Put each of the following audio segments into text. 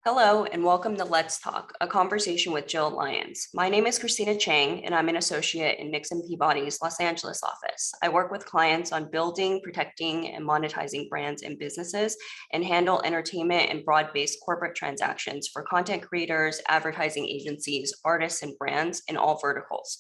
Hello, and welcome to Let's Talk, a conversation with Jill Lyons. My name is Christina Chang, and I'm an associate in Nixon Peabody's Los Angeles office. I work with clients on building, protecting, and monetizing brands and businesses, and handle entertainment and broad-based corporate transactions for content creators, advertising agencies, artists, and brands in all verticals.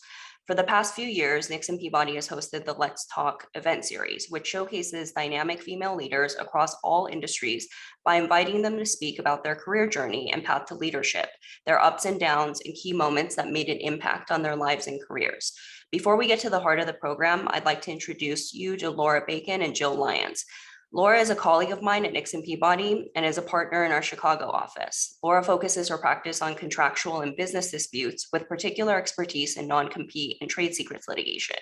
For the past few years, Nixon Peabody has hosted the Let's Talk event series, which showcases dynamic female leaders across all industries by inviting them to speak about their career journey and path to leadership, their ups and downs, and key moments that made an impact on their lives and careers. Before we get to the heart of the program, I'd like to introduce you to Laura Bacon and Jill Lyons. Laura is a colleague of mine at Nixon Peabody and is a partner in our Chicago office. Laura focuses her practice on contractual and business disputes with particular expertise in non-compete and trade secrets litigation.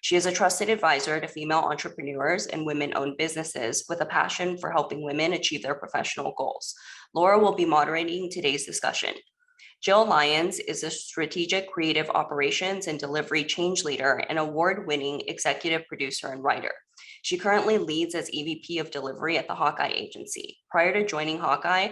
She is a trusted advisor to female entrepreneurs and women-owned businesses with a passion for helping women achieve their professional goals. Laura will be moderating today's discussion. Jill Lyons is a strategic creative operations and delivery change leader and award-winning executive producer and writer. She currently leads as EVP of Delivery at the Hawkeye agency. Prior to joining Hawkeye,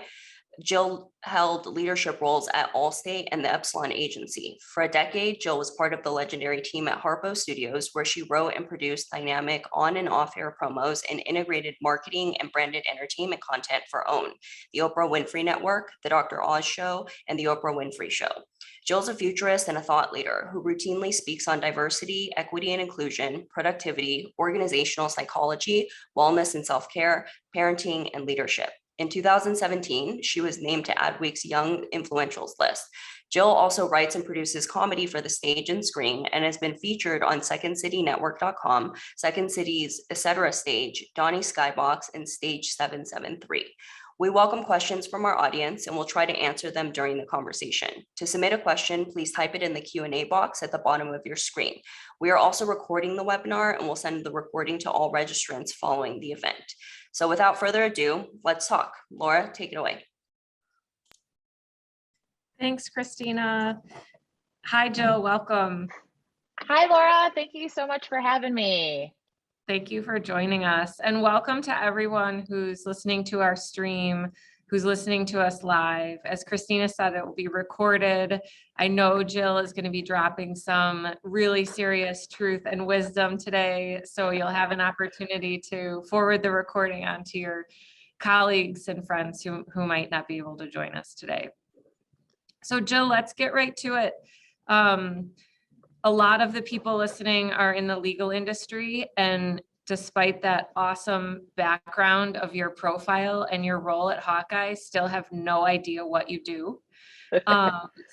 Jill held leadership roles at Allstate and the Epsilon agency. For a decade, Jill was part of the legendary team at Harpo Studios, where she wrote and produced dynamic on and off-air promos and integrated marketing and branded entertainment content for OWN, the Oprah Winfrey Network, The Dr. Oz Show, and The Oprah Winfrey Show. Jill's a futurist and a thought leader who routinely speaks on diversity, equity and inclusion, productivity, organizational psychology, wellness and self-care, parenting, and leadership. In 2017, she was named to Adweek's Young Influentials list. Jill also writes and produces comedy for the stage and screen and has been featured on SecondCityNetwork.com, Second City's Etc. Stage, Donnie Skybox, and Stage 773. We welcome questions from our audience and we'll try to answer them during the conversation. To submit a question, please type it in the Q&A box at the bottom of your screen. We are also recording the webinar and we'll send the recording to all registrants following the event. So without further ado, let's talk. Laura, take it away. Thanks, Christina. Hi, Jill, welcome. Hi, Laura. Thank you so much for having me. Thank you for joining us, and welcome to everyone who's listening to our stream, who's listening to us live. As Christina said, it will be recorded. I know Jill is going to be dropping some really serious truth and wisdom today, so you'll have an opportunity to forward the recording onto your colleagues and friends who might not be able to join us today. So Jill, let's get right to it. A lot of the people listening are in the legal industry, and despite that awesome background of your profile and your role at Hawkeye, still have no idea what you do.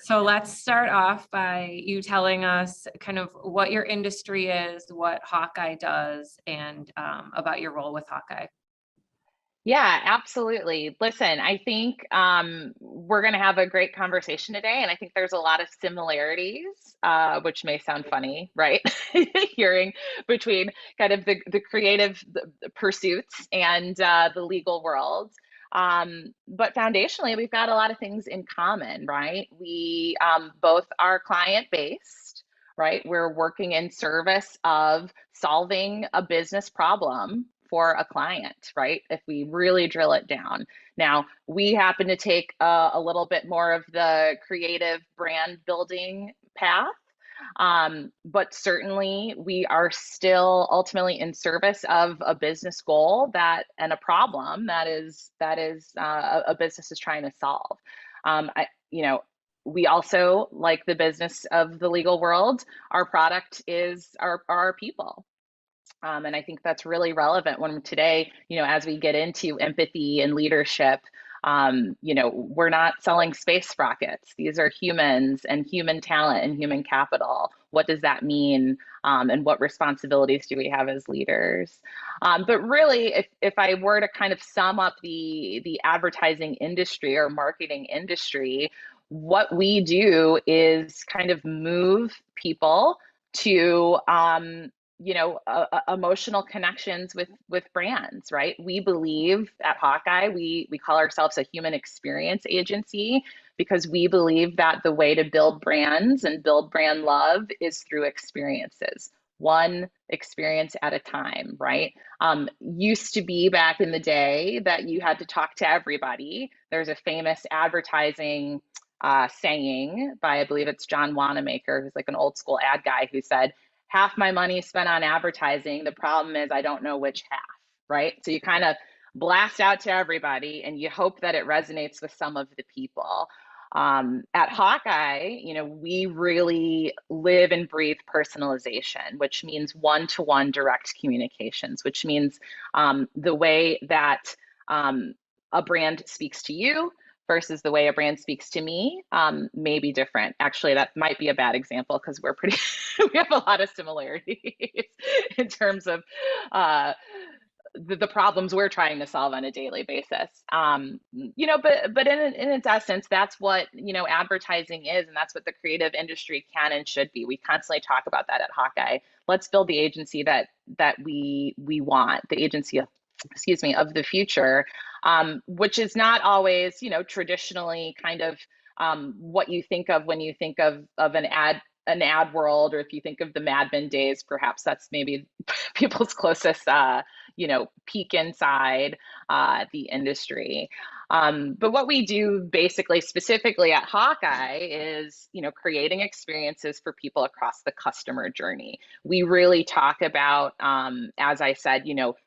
So let's start off by you telling us kind of what your industry is, what Hawkeye does, and about your role with Hawkeye. Yeah, absolutely. Listen, I think we're going to have a great conversation today, and I think there's a lot of similarities, which may sound funny, right? Hearing between kind of the creative pursuits and the legal world. But foundationally, we've got a lot of things in common, right? We both are client-based, right? We're working in service of solving a business problem for a client, right? If we really drill it down. Now, we happen to take a little bit more of the creative brand building path, but certainly we are still ultimately in service of a business goal and a problem that is a business is trying to solve. We also, like the business of the legal world, our product is our people. And I think that's really relevant when today, as we get into empathy and leadership, we're not selling space rockets. These are humans and human talent and human capital. What does that mean? And what responsibilities do we have as leaders? But really, if I were to kind of sum up the advertising industry or marketing industry, what we do is kind of move people to emotional connections with brands, right? We believe at Hawkeye, we call ourselves a human experience agency because we believe that the way to build brands and build brand love is through experiences. one experience at a time, right? Used to be back in the day that you had to talk to everybody. There's a famous advertising saying by, I believe it's John Wanamaker, who's like an old school ad guy, who said, half my money is spent on advertising. The problem is I don't know which half, right? So you kind of blast out to everybody and you hope that it resonates with some of the people. At Hawkeye, we really live and breathe personalization, which means one-to-one direct communications, which means the way that a brand speaks to you versus the way a brand speaks to me may be different. Actually, that might be a bad example because we're pretty, we have a lot of similarities in terms of the problems we're trying to solve on a daily basis. But in its essence, that's what, advertising is, and that's what the creative industry can and should be. We constantly talk about that at Hawkeye. Let's build the agency that we want, the agency of, of the future, which is not always, traditionally kind of what you think of when you think of an ad world, or if you think of the Mad Men days, perhaps that's maybe people's closest, peek inside the industry. But what we do basically specifically at Hawkeye is, creating experiences for people across the customer journey. We really talk about, as I said,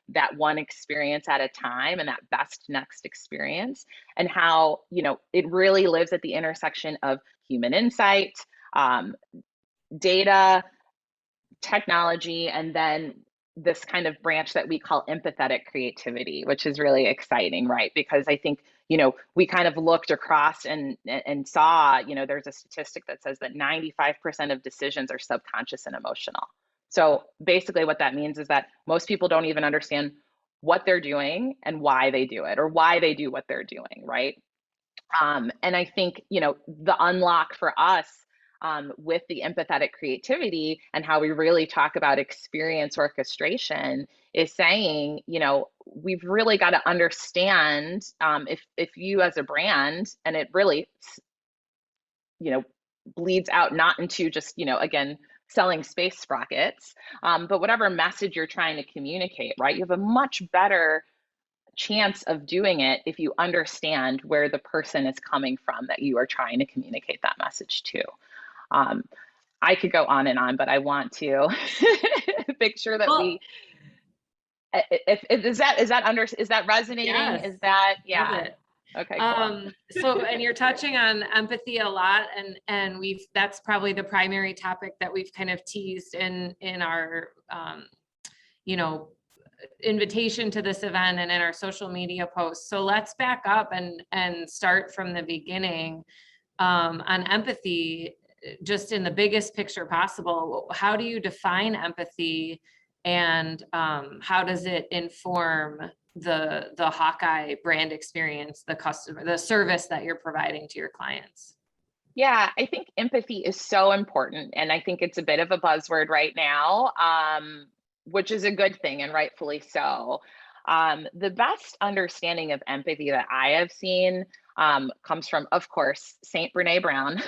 that one experience at a time and that best next experience, and how, it really lives at the intersection of human insight, data, technology, and then this kind of branch that we call empathetic creativity, which is really exciting, right? Because I think, we kind of looked across and saw, there's a statistic that says that 95% of decisions are subconscious and emotional. So basically what that means is that most people don't even understand what they're doing and why they do it, or why they do what they're doing, right? And I think, the unlock for us with the empathetic creativity and how we really talk about experience orchestration is saying, we've really got to understand if you as a brand, and it really, bleeds out not into just, again, selling space sprockets, but whatever message you're trying to communicate, right? You have a much better chance of doing it if you understand where the person is coming from that you are trying to communicate that message to. I could go on and on, but I want to make sure that is that resonating? Yes, is that, yeah. love it. Okay, cool. So, and you're touching on empathy a lot, and that's probably the primary topic that we've kind of teased in our, invitation to this event and in our social media posts. So let's back up and start from the beginning on empathy, just in the biggest picture possible. How do you define empathy, and how does it inform the Hawkeye brand experience, the customer, the service that you're providing to your clients? Yeah, I think empathy is so important, and I think it's a bit of a buzzword right now, which is a good thing, and rightfully so. The best understanding of empathy that I have seen comes from, of course, Saint Brene Brown.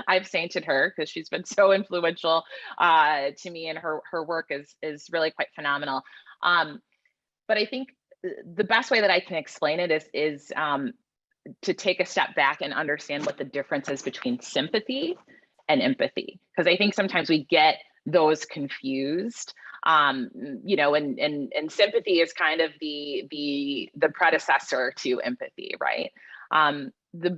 I've sainted her because she's been so influential to me, and her work is really quite phenomenal. But I think the best way that I can explain it is to take a step back and understand what the difference is between sympathy and empathy, because I think sometimes we get those confused. And sympathy is kind of the predecessor to empathy, right? The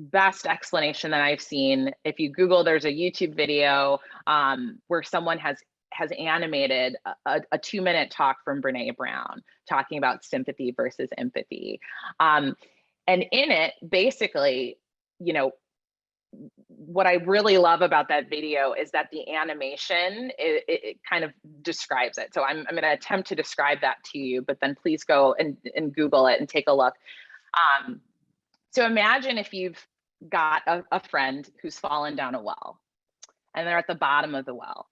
best explanation that I've seen, if you Google, there's a YouTube video where someone has animated a 2-minute talk from Brene Brown talking about sympathy versus empathy. And in it, basically, what I really love about that video is that the animation, it kind of describes it. So I'm going to attempt to describe that to you, but then please go and Google it and take a look. So imagine if you've got a friend who's fallen down a well and they're at the bottom of the well.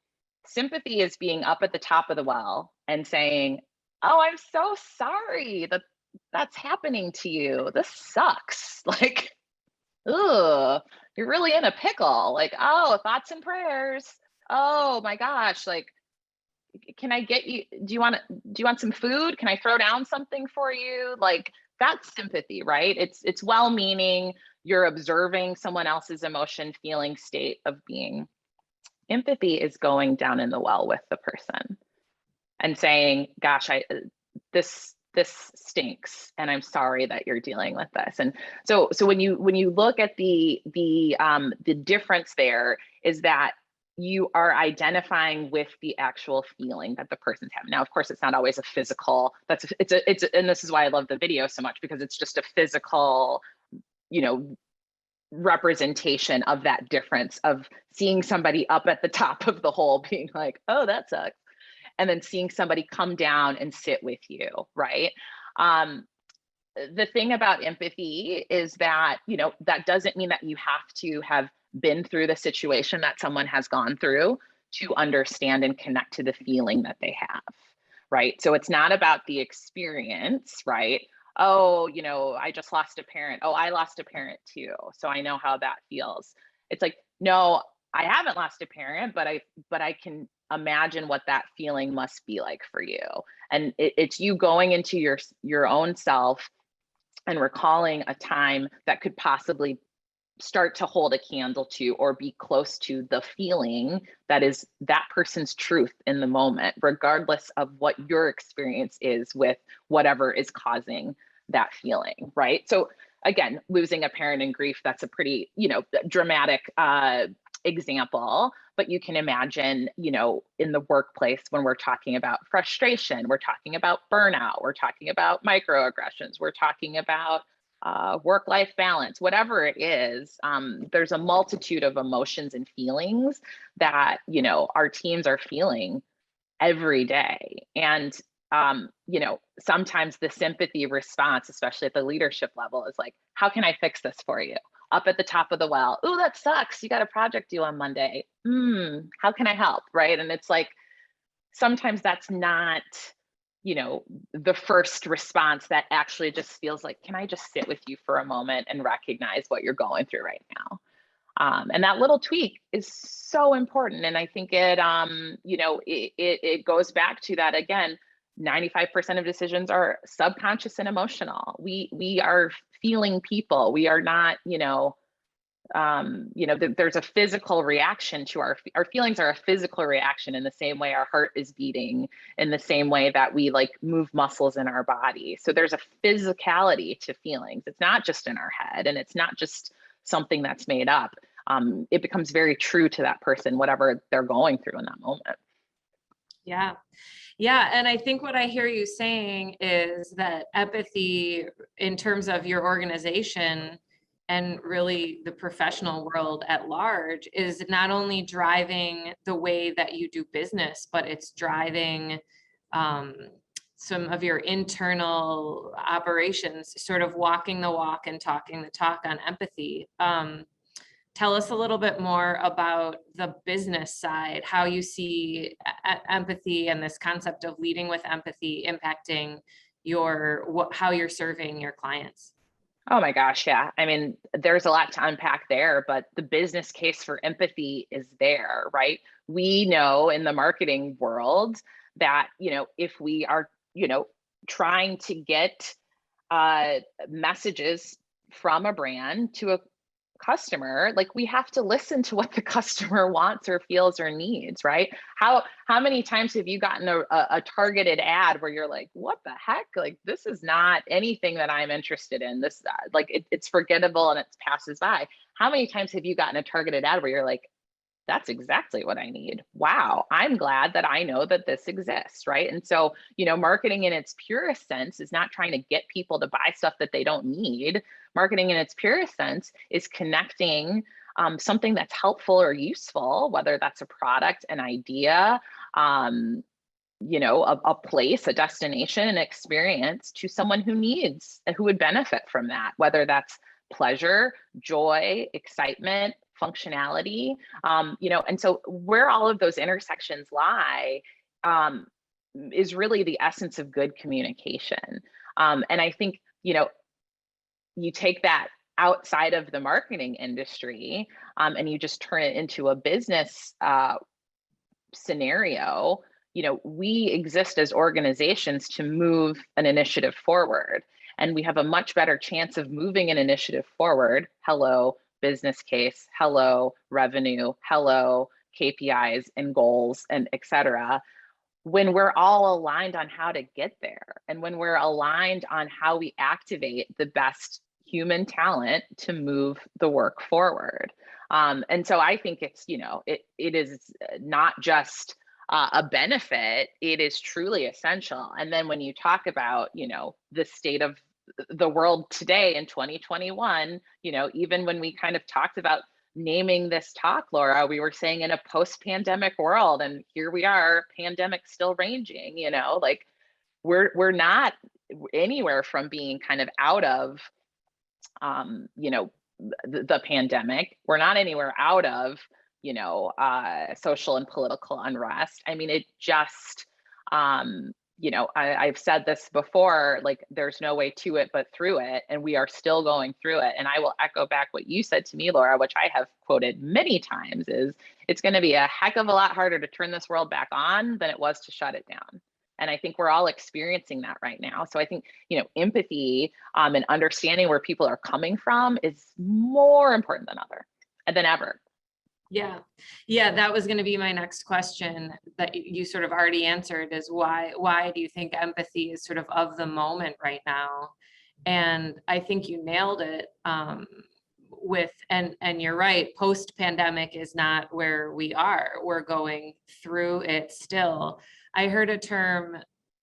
Sympathy is being up at the top of the well and saying, "Oh, I'm so sorry that's happening to you. This sucks." Like, ugh, you're really in a pickle. Like, oh, thoughts and prayers. Oh my gosh, like, can I get you, do you want some food? Can I throw down something for you? Like, that's sympathy, right? It's well-meaning. You're observing someone else's emotion, feeling, state of being. Empathy is going down in the well with the person and saying, gosh, this stinks, and I'm sorry that you're dealing with this. And so when you look at the difference there is that you are identifying with the actual feeling that the person's having. Now, of course, it's not always a physical, and this is why I love the video so much, because it's just a physical, representation of that difference of seeing somebody up at the top of the hole being like, oh, that sucks. And then seeing somebody come down and sit with you, right? The thing about empathy is that, that doesn't mean that you have to have been through the situation that someone has gone through to understand and connect to the feeling that they have, right? So it's not about the experience, right? Oh, I just lost a parent. Oh, I lost a parent too, so I know how that feels. It's like, no, I haven't lost a parent, but I can imagine what that feeling must be like for you. And it's you going into your own self and recalling a time that could possibly start to hold a candle to or be close to the feeling that is that person's truth in the moment, regardless of what your experience is with whatever is causing that feeling, right? So again, losing a parent in grief, that's a pretty, dramatic example, but you can imagine, in the workplace when we're talking about frustration, we're talking about burnout, we're talking about microaggressions, we're talking about work-life balance, whatever it is, there's a multitude of emotions and feelings that, our teams are feeling every day. And, sometimes the sympathy response, especially at the leadership level, is like, how can I fix this for you? Up at the top of the well, oh, that sucks. You got a project due on Monday. How can I help? Right. And it's like, sometimes that's not, the first response that actually just feels like, can I just sit with you for a moment and recognize what you're going through right now? And that little tweak is so important. And I think it goes back to that again, 95% of decisions are subconscious and emotional. We are feeling people. We are not, there's a physical reaction to our feelings are a physical reaction in the same way our heart is beating, in the same way that we like move muscles in our body. So there's a physicality to feelings. It's not just in our head, and it's not just something that's made up. It becomes very true to that person, whatever they're going through in that moment. Yeah. Yeah. And I think what I hear you saying is that empathy, in terms of your organization and really the professional world at large, is not only driving the way that you do business, but it's driving some of your internal operations, sort of walking the walk and talking the talk on empathy. Tell us a little bit more about the business side, how you see empathy and this concept of leading with empathy impacting how you're serving your clients. Oh my gosh, yeah. I mean, there's a lot to unpack there, but the business case for empathy is there, right? We know in the marketing world that, if we are, trying to get messages from a brand to a customer, like we have to listen to what the customer wants or feels or needs, right? How many times have you gotten a targeted ad where you're like, what the heck? Like, this is not anything that I'm interested in. This it's forgettable and it passes by. How many times have you gotten a targeted ad where you're like, that's exactly what I need. Wow, I'm glad that I know that this exists, right? And so, marketing in its purest sense is not trying to get people to buy stuff that they don't need. Marketing in its purest sense is connecting something that's helpful or useful, whether that's a product, an idea, a place, a destination, an experience, to someone who needs and who would benefit from that, whether that's pleasure, joy, excitement, functionality, and so where all of those intersections lie is really the essence of good communication. And I think, you take that outside of the marketing industry, and you just turn it into a business scenario, we exist as organizations to move an initiative forward. And we have a much better chance of moving an initiative forward. Hello, business case. Hello, revenue. Hello, KPIs and goals, and et cetera, when we're all aligned on how to get there, and when we're aligned on how we activate the best human talent to move the work forward. And so I think it's, it is not just a benefit, it is truly essential. And then when you talk about, the state of the world today in 2021, even when we kind of talked about naming this talk, Laura, we were saying in a post-pandemic world, and here we are, pandemic still ranging, like we're not anywhere from being kind of out of, the pandemic. We're not anywhere out of, social and political unrest. I mean, it just, I've said this before, like there's no way to it but through it, and we are still going through it. And I will echo back what you said to me, Laura, which I have quoted many times, is it's going to be a heck of a lot harder to turn this world back on than it was to shut it down. And I think we're all experiencing that right now. So I think, empathy and understanding where people are coming from is more important than ever. Yeah. That was going to be my next question that you sort of already answered, is why do you think empathy is sort of the moment right now? And I think you nailed it and you're right, post-pandemic is not where we are. We're going through it still. I heard a term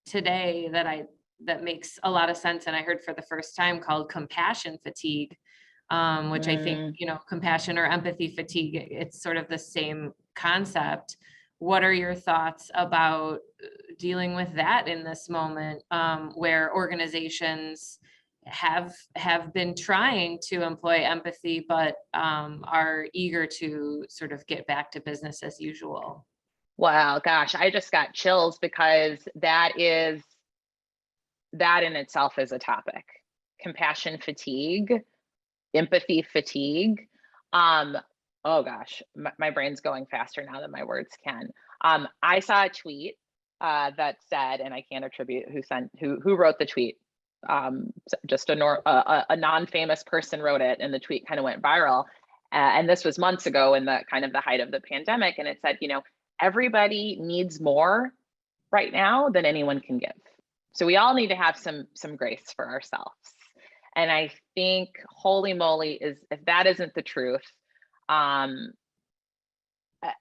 today that makes a lot of sense, and I heard for the first time, called compassion fatigue. Which I think, compassion or empathy fatigue, it's sort of the same concept. What are your thoughts about dealing with that in this moment, where organizations have been trying to employ empathy, but are eager to sort of get back to business as usual? Wow, gosh, I just got chills, because that in itself is a topic. Compassion fatigue, empathy fatigue. Oh gosh, my brain's going faster now than my words can. I saw a tweet that said, and I can't attribute who wrote the tweet. Just a non-famous person wrote it, and the tweet kind of went viral. And this was months ago, in the kind of the height of the pandemic. And it said, everybody needs more right now than anyone can give. So we all need to have some grace for ourselves. And I think, holy moly, if that isn't the truth,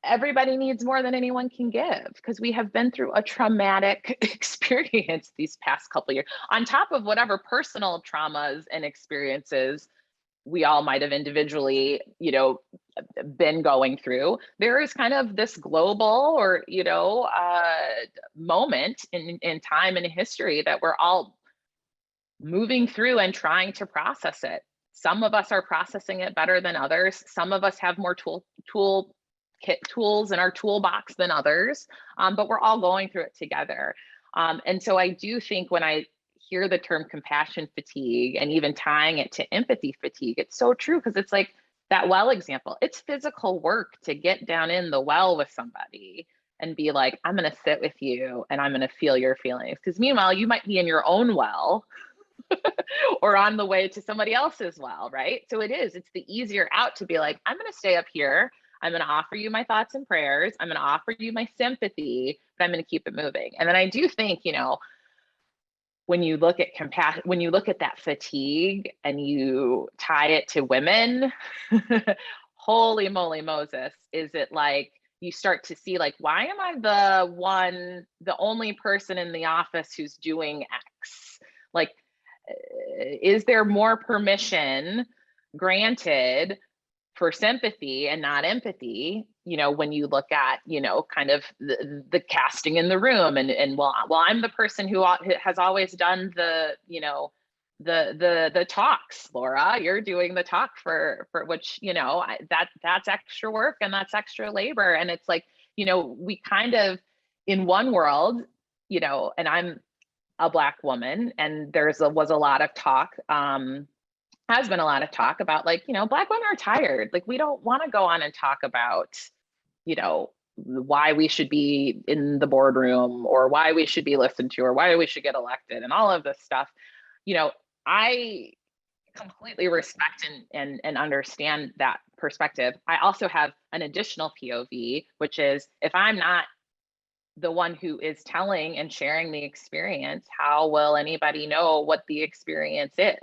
everybody needs more than anyone can give, because we have been through a traumatic experience these past couple of years, on top of whatever personal traumas and experiences we all might have individually, been going through. There is kind of this global or, moment in time and history that we're all moving through and trying to process it. Some of us are processing it better than others. Some of us have more tools in our toolbox than others, but we're all going through it together. And so I do think when I hear the term compassion fatigue, and even tying it to empathy fatigue, it's so true, because it's like that well example. It's physical work to get down in the well with somebody and be like, I'm going to sit with you and I'm going to feel your feelings. Because meanwhile, you might be in your own well or on the way to somebody else's well, right? So it's the easier out to be like, I'm going to stay up here. I'm going to offer you my thoughts and prayers. I'm going to offer you my sympathy, but I'm going to keep it moving. And then I do think, when you look at compassion, when you look at that fatigue and you tie it to women, holy moly Moses, is it like you start to see, like, why am I the only person in the office who's doing X? Like, is there more permission granted for sympathy and not empathy, when you look at, kind of the casting in the room, and well, I'm the person who has always done the talks, Laura, you're doing the talk for which, that's extra work and that's extra labor. And it's like, we kind of, in one world, and I'm a Black woman, and was a lot of talk, has been a lot of talk about, like, Black women are tired. Like, we don't want to go on and talk about, why we should be in the boardroom, or why we should be listened to, or why we should get elected, and all of this stuff. I completely respect and understand that perspective. I also have an additional POV, which is, if I'm not the one who is telling and sharing the experience, how will anybody know what the experience is?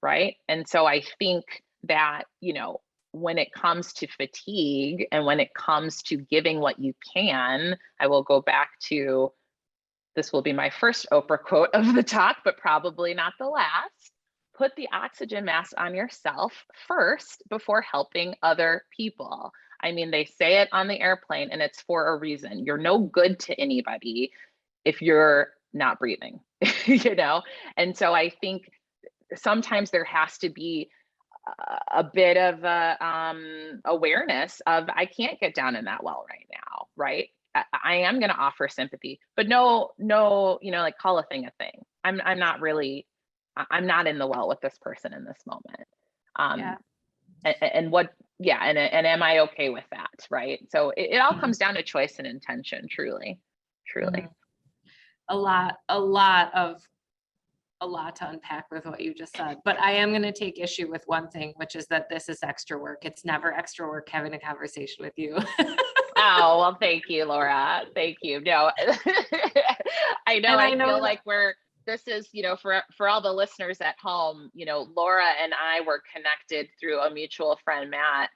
Right. And so I think that, when it comes to fatigue, and when it comes to giving what you can, I will go back to, this will be my first Oprah quote of the talk, but probably not the last. Put the oxygen mask on yourself first before helping other people. I mean, they say it on the airplane, and it's for a reason. You're no good to anybody if you're not breathing, And so I think sometimes there has to be a bit of awareness of, I can't get down in that well right now, right? I am going to offer sympathy, but no, like, call a thing a thing. I'm not really, I'm not in the well with this person in this moment. Yeah. And what, yeah, and am I okay with that, right? So it all comes down to choice and intention, truly. A lot to unpack with what you just said, but I am going to take issue with one thing, which is that this is extra work. It's never extra work having a conversation with you. Oh, well, thank you, Laura. Thank you. No, I know. I feel like this is, for all the listeners at home, Laura and I were connected through a mutual friend, Matt.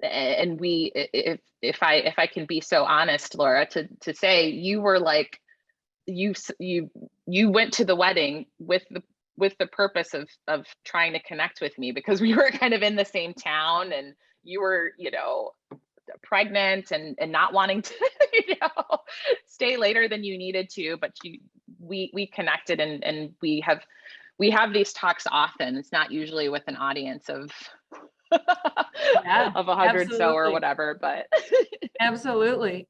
And we, if I can be so honest, Laura, to say, you were like, you went to the wedding with the purpose of trying to connect with me, because we were kind of in the same town, and you were, pregnant and not wanting to, stay later than you needed to, but we connected, and we have these talks often. It's not usually with an audience of of 100 so or whatever, but absolutely.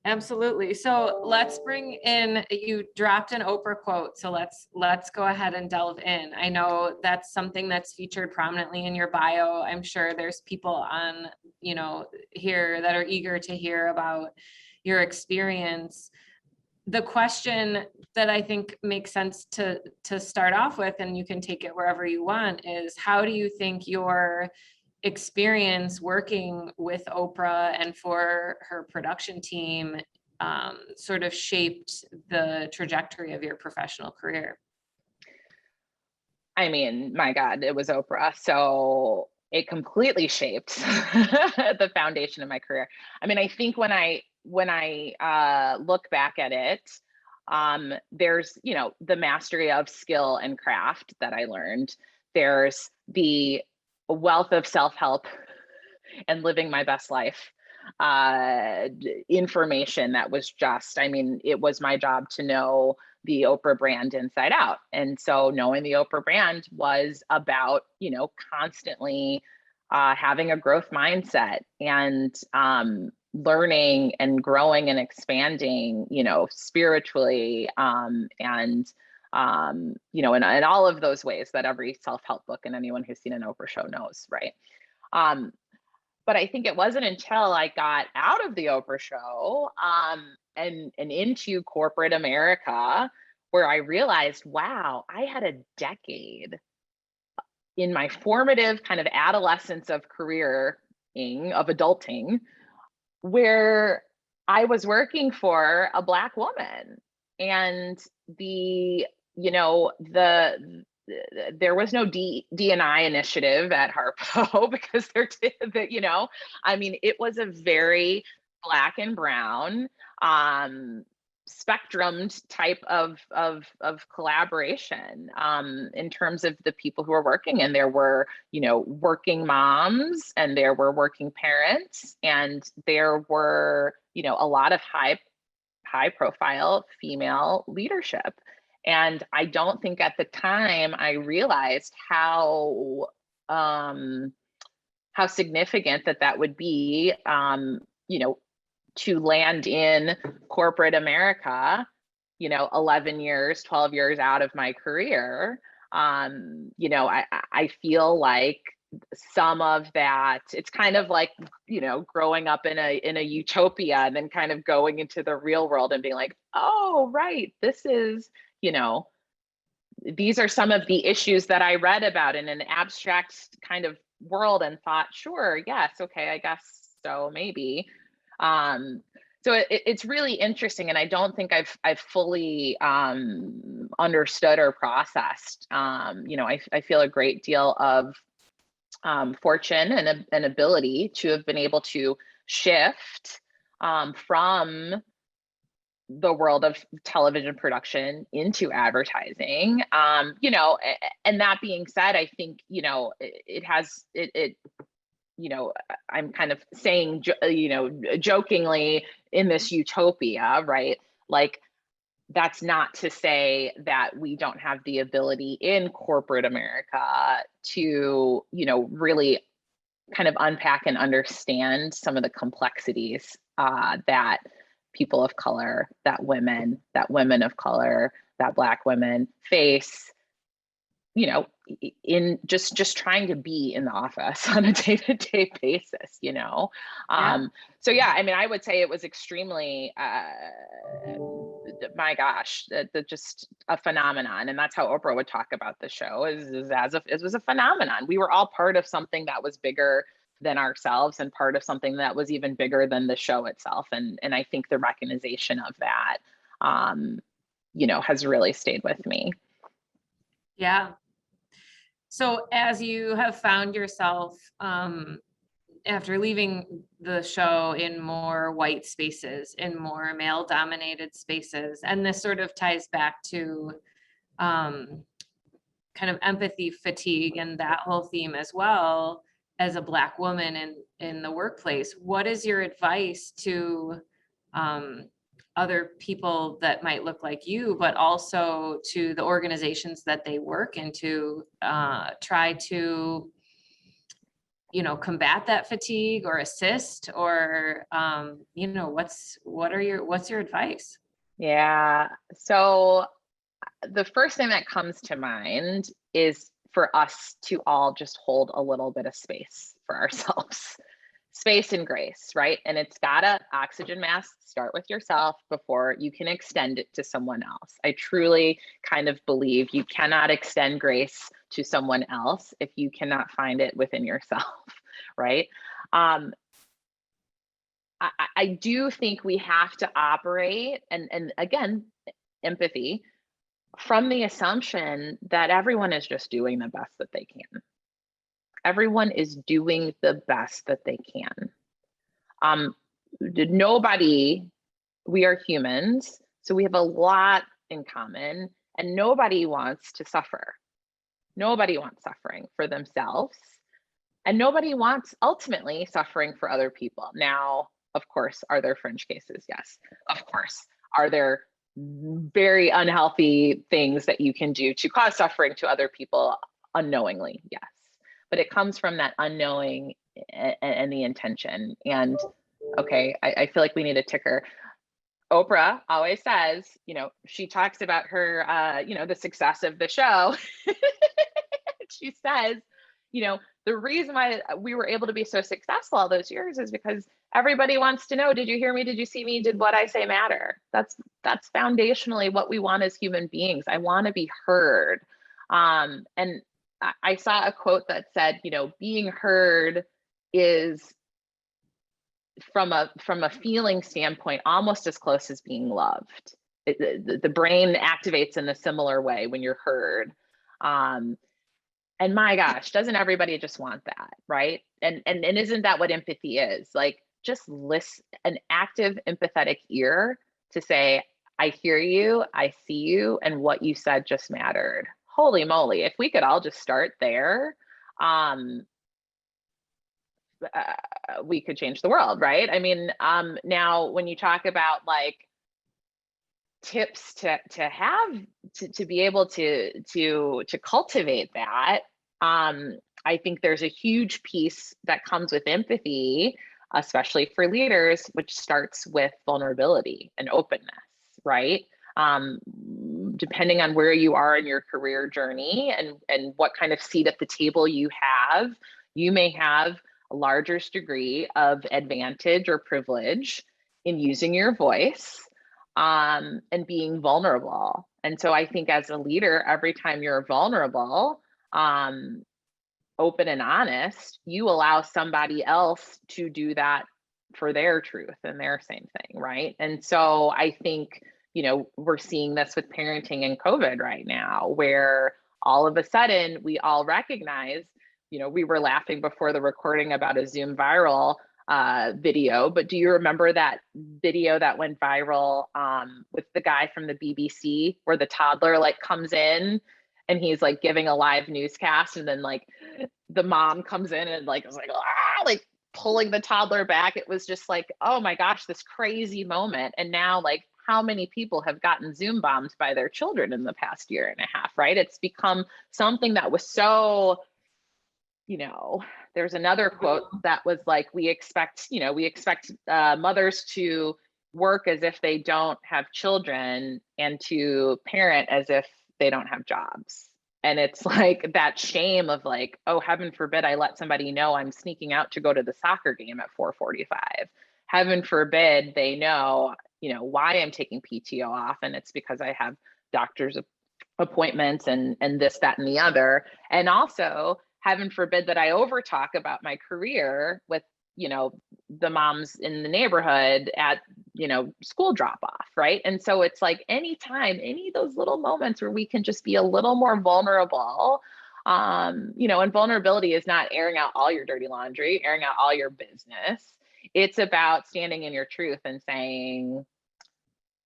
So let's bring in, you dropped an Oprah quote, so let's go ahead and delve in. I know that's something that's featured prominently in your bio. I'm sure there's people on here that are eager to hear about your experience. The question that I think makes sense to start off with, and you can take it wherever you want, is, how do you think your experience working with Oprah and for her production team sort of shaped the trajectory of your professional career? I mean, my God, it was Oprah. So it completely shaped the foundation of my career. I mean, I think when I look back at it, there's, the mastery of skill and craft that I learned. There's the wealth of self-help and living my best life information that was just, I mean, it was my job to know the Oprah brand inside out. And so knowing the Oprah brand was about, constantly having a growth mindset, and learning and growing and expanding, spiritually, and in all of those ways that every self-help book and anyone who's seen an Oprah show knows, right? But I think it wasn't until I got out of the Oprah show and into corporate America where I realized, wow, I had a decade in my formative kind of adolescence of careering, of adulting, where I was working for a Black woman, and there was no D&I initiative at Harpo because I mean, it was a very Black and brown spectrumed type of collaboration in terms of the people who were working. And there were, working moms, and there were working parents, and there were, a lot of high profile female leadership. And I don't think at the time I realized how significant that would be, to land in corporate America, 11 years, 12 years out of my career, You know, I feel like some of that, it's kind of like, you know, growing up in a utopia and then kind of going into the real world and being like, oh, right, this is, you know, these are some of the issues that I read about in an abstract kind of world and thought, sure, yes, okay, I guess so, maybe. So it's really interesting, and I don't think I've fully understood or processed. You know, I feel a great deal of fortune and an ability to have been able to shift from the world of television production into advertising. You know, and that being said, I think, you know, it you know, I'm kind of saying, you know, jokingly, in this utopia, right? Like, that's not to say that we don't have the ability in corporate America to, you know, really kind of unpack and understand some of the complexities that people of color, that women of color, that Black women face, you know, in just trying to be in the office on a day-to-day basis, you know? So yeah, I mean, I would say it was extremely, my gosh, just a phenomenon. And that's how Oprah would talk about the show, is as if it was a phenomenon. We were all part of something that was bigger than ourselves and part of something that was even bigger than the show itself. And I think the recognition of that, you know, has really stayed with me. Yeah. So as you have found yourself after leaving the show in more white spaces, in more male dominated spaces, and this sort of ties back to kind of empathy fatigue and that whole theme as well, as a Black woman in the workplace, what is your advice to other people that might look like you, but also to the organizations that they work into, try to, you know, combat that fatigue or assist, or, you know, what's your advice? Yeah. So the first thing that comes to mind is for us to all just hold a little bit of space for ourselves. Space and grace, right? And it's gotta oxygen mask, start with yourself before you can extend it to someone else. I truly kind of believe you cannot extend grace to someone else if you cannot find it within yourself, right? I do think we have to operate, and again, empathy, from the assumption that everyone is just doing the best that they can. Everyone is doing the best that they can. Nobody, we are humans, so we have a lot in common, and nobody wants to suffer. Nobody wants suffering for themselves, and nobody wants ultimately suffering for other people. Now, of course, are there fringe cases? Yes. Of course. Are there very unhealthy things that you can do to cause suffering to other people unknowingly? Yes. But it comes from that unknowing and the intention. And okay, I feel like we need a ticker. Oprah always says, you know, she talks about her, you know, the success of the show. She says, you know, the reason why we were able to be so successful all those years is because everybody wants to know, did you hear me? Did you see me? Did what I say matter? That's foundationally what we want as human beings. I want to be heard. And I saw a quote that said, you know, being heard is from a feeling standpoint almost as close as being loved. The brain activates in a similar way when you're heard. And my gosh, doesn't everybody just want that, right? And isn't that what empathy is? Like, just listen, an active empathetic ear to say, I hear you, I see you, and what you said just mattered. Holy moly, if we could all just start there, we could change the world, right? I mean, now when you talk about like tips to be able to cultivate that, I think there's a huge piece that comes with empathy, especially for leaders, which starts with vulnerability and openness, right? depending on where you are in your career journey and what kind of seat at the table you have, you may have a larger degree of advantage or privilege in using your voice and being vulnerable. And so I think as a leader, every time you're vulnerable, open and honest, you allow somebody else to do that for their truth and their same thing, right? And so I think, we're seeing this with parenting and COVID right now, where all of a sudden we all recognize, we were laughing before the recording about a Zoom viral video, but do you remember that video that went viral with the guy from the BBC where the toddler comes in and he's giving a live newscast, and then the mom comes in and is pulling the toddler back? It was just oh my gosh, this crazy moment. And now how many people have gotten Zoom bombed by their children in the past year and a half, right? It's become something that was so, there's another quote that was we expect mothers to work as if they don't have children and to parent as if they don't have jobs. And it's that shame of oh, heaven forbid I let somebody know I'm sneaking out to go to the soccer game at 4:45. Heaven forbid they know, why I'm taking PTO off. And it's because I have doctor's appointments and this, that, and the other. And also, heaven forbid that I overtalk about my career with, the moms in the neighborhood at, school drop off, right? And so it's anytime, any of those little moments where we can just be a little more vulnerable, and vulnerability is not airing out all your dirty laundry, airing out all your business. It's about standing in your truth and saying,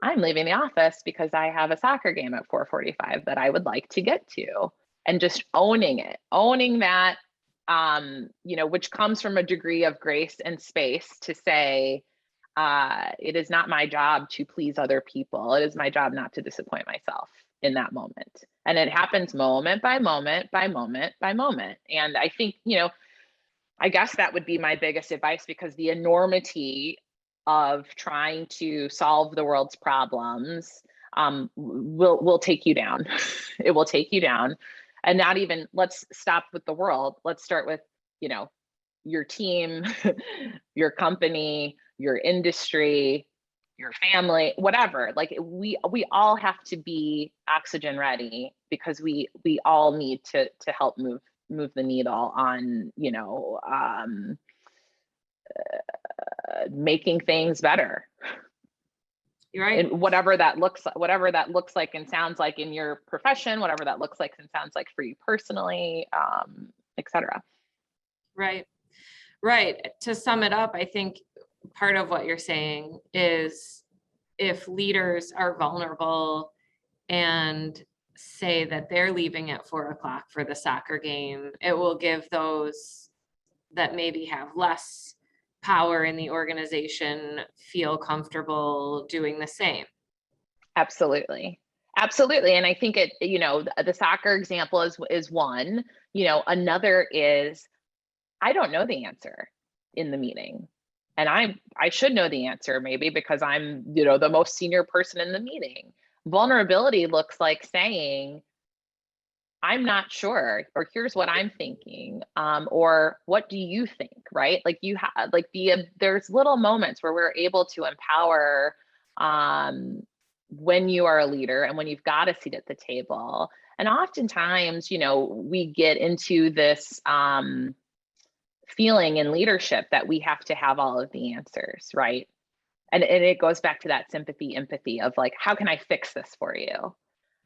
I'm leaving the office because I have a soccer game at 4:45 that I would like to get to, and just owning it, owning that, which comes from a degree of grace and space to say, it is not my job to please other people. It is my job not to disappoint myself in that moment. And it happens moment by moment by moment by moment. And I think, I guess that would be my biggest advice, because the enormity of trying to solve the world's problems will take you down. It will take you down. And not even, let's stop with the world. Let's start with, your team, your company, your industry, your family, whatever. We all have to be oxygen ready, because we all need to help move the needle on, making things better. You're right. And whatever that looks like and sounds like in your profession, whatever that looks like and sounds like for you personally, et cetera. Right. To sum it up, I think part of what you're saying is, if leaders are vulnerable and say that they're leaving at 4:00 for the soccer game, it will give those that maybe have less power in the organization feel comfortable doing the same. Absolutely. And I think the soccer example is one. Another is, I don't know the answer in the meeting, and I should know the answer, maybe because I'm the most senior person in the meeting. Vulnerability looks like saying, I'm not sure, or here's what I'm thinking, or what do you think, right? There's little moments where we're able to empower when you are a leader and when you've got a seat at the table. And oftentimes, we get into this feeling in leadership that we have to have all of the answers, right? And it goes back to that sympathy, empathy of how can I fix this for you?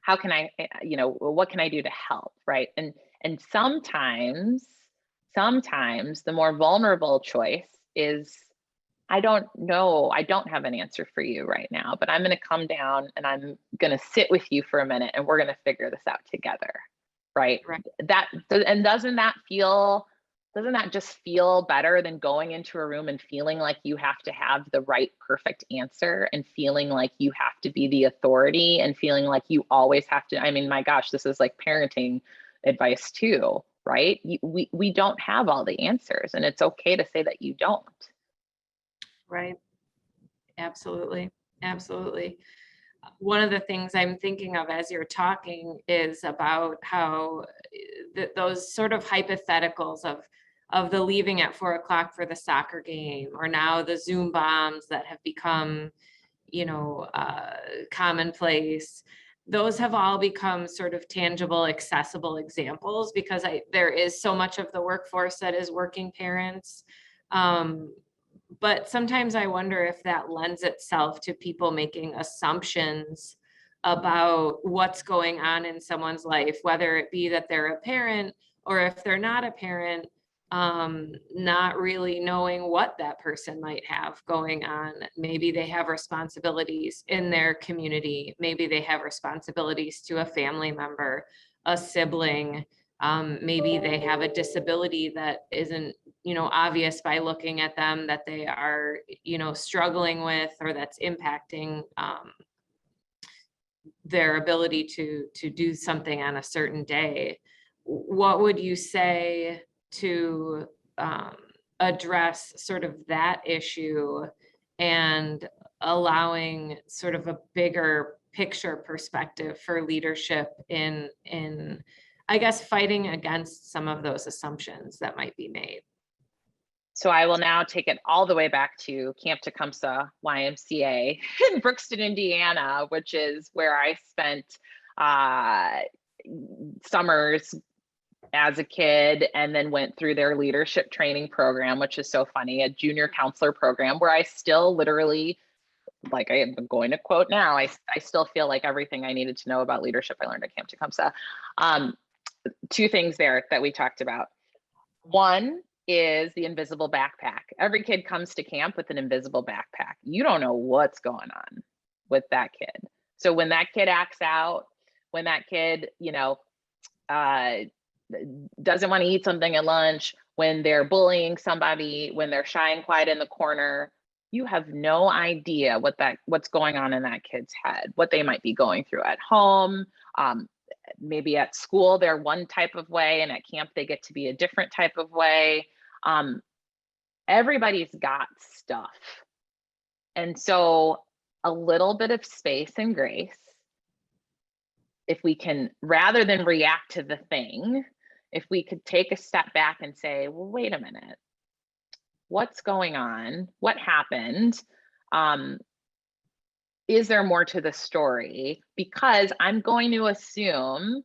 How can I, what can I do to help, right? And sometimes the more vulnerable choice is, I don't know, I don't have an answer for you right now, but I'm going to come down and I'm going to sit with you for a minute and we're going to figure this out together, right? Doesn't that just feel better than going into a room and feeling like you have to have the right perfect answer, and feeling like you have to be the authority, and feeling like you always have to, I mean, my gosh, this is parenting advice too, right? We don't have all the answers, and it's okay to say that you don't. Right. Absolutely. one of the things I'm thinking of as you're talking is about how those sort of hypotheticals of the leaving at 4 o'clock for the soccer game, or now the Zoom bombs that have become, commonplace. Those have all become sort of tangible, accessible examples because there is so much of the workforce that is working parents. But sometimes I wonder if that lends itself to people making assumptions about what's going on in someone's life, whether it be that they're a parent or if they're not a parent, not really knowing what that person might have going on. Maybe they have responsibilities in their community. Maybe they have responsibilities to a family member, a sibling. Maybe they have a disability that isn't, obvious by looking at them, that they are, struggling with, or that's impacting their ability to do something on a certain day. What would you say to address sort of that issue and allowing sort of a bigger picture perspective for leadership in I guess fighting against some of those assumptions that might be made? So I will now take it all the way back to Camp Tecumseh YMCA in Brookston, Indiana, which is where I spent summers as a kid, and then went through their leadership training program, which is so funny, a junior counselor program where I still literally, like I am going to quote now, I still feel like everything I needed to know about leadership I learned at Camp Tecumseh. Two things there that we talked about. One is the invisible backpack. Every kid comes to camp with an invisible backpack. You don't know what's going on with that kid. So when that kid acts out, when that kid, doesn't want to eat something at lunch, when they're bullying somebody, when they're shy and quiet in the corner, you have no idea what's going on in that kid's head, what they might be going through at home. Maybe at school, they're one type of way, and at camp, they get to be a different type of way. Everybody's got stuff. And so a little bit of space and grace, if we can, rather than react to the thing, if we could take a step back and say, well, wait a minute, what's going on? What happened? Is there more to the story? Because I'm going to assume,